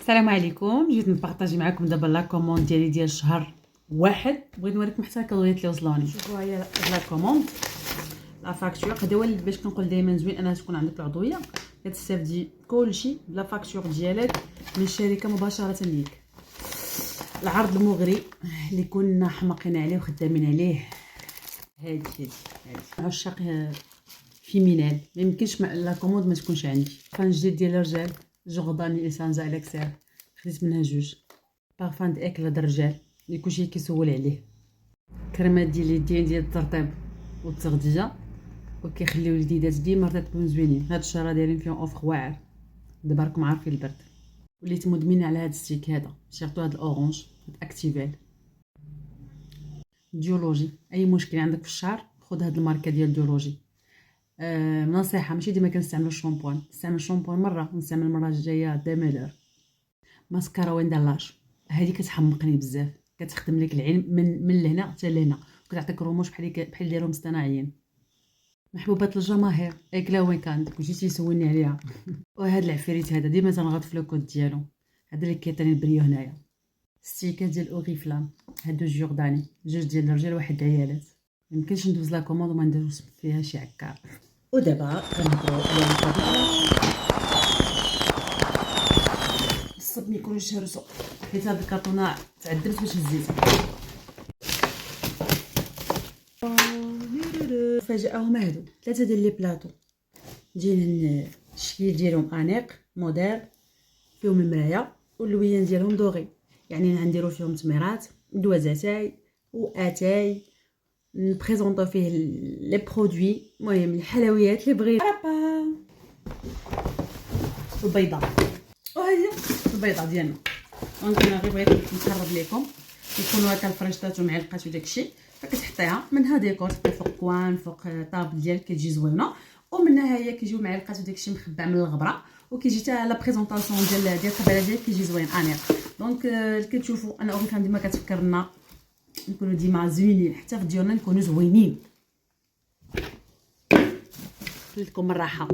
السلام عليكم. جيت نبارطاجي معكم دابا لا كوموند ديالي ديال شهر واحد. بغيت نوريكم حتى الكادويات اللي وصلوني. شوفوا هي لا كوموند لا فاكتور. هذا هو باش كنقول دائما زوين انها تكون عندك العضويه، كتستافدي كلشي بلا فاكتور ديالك من الشركه مباشره ليك. العرض المغري اللي كنا حماقين عليه وخدامين عليه، هادي عشاق فيمينال ما يمكنش لا كوموند ما تكونش عندي. بارفان جديد ديال الرجال جورداني اسانز اليكسير، خديت منها جوج. بارفان داكلا د الرجال اللي كلشي كيسول عليه. كريمات ديال اليدين ديال الترطيب والتغذيه وكيخليو اليديدات ديما رطيبين زوينين. هاد الشهر دايرين فيهم اوفر واعر، دابا راكم عارفين البرد. وليت مدمنه على هاد الستيك هذا، سيرتو هاد الاورانج هاد اكتيفال ديولوجي. اي مشكل عندك في الشعر خذ هاد الماركه ديال ديولوجي. نصيحه ماشي ديما كنستعملوا الشامبوان، نستعمل الشامبوان مره ونستعمل المره الجايه ديميلر. ماسكارا وين دالاش هذه كتحمقني بزاف، كتخدم لك العين من لهنا حتى لهنا وكتعطيك رموش بحال ديالهم اصطناعيين. محبوبات الجماهير اكلا وين كانت وجيتي يسولني عليها. وهذا العفريت هذا ديما تنغط في لوكود ديالو، هذا اللي كيعطيني البريو هنايا. ستيكات ديال اوريفلام هادو جورداني، جوج ديال الرجال واحد العيالات. ميمكنش ندوز لا كوموند وما نديروش فيها شي عكار. ودابا كنهضروا على الطبيعه. الصب ما يكونش هرسو حيت هاد الكارطونه تعذبت باش هزيتها. فاجئهم هادو 3 ديال لي بلاطو ديال الشكل ديالهم انيق موديل، فيهم المرايه واللويان ديالهم دوغي، يعني غنديروا فيهم تميرات دوازاتاي واتاي، نبريزونطو فيه لي برودوي، المهم الحلويات اللي بغيت. البيضه وهي البيضه ديالنا. دونك انا غير بغيت نقرب لكم يكونوا هكا الفريشطات ومعلقات وداكشي، فكتحطيها منها ديكور فوق كوان فوق طابل ديالك كتجي زوينه، ومنها هي كيجيو معلقات وداكشي مخبع من الغبره، وكيجي حتى لا بريزونطاسيون ديال القباله ديالك كيجي زوين انيق. دونك كتشوفوا انا اوريفلام ديما كتفكرنا نكونوا ديما زوينين، حتى في ديالنا نكونوا زوينين. لكم الراحه.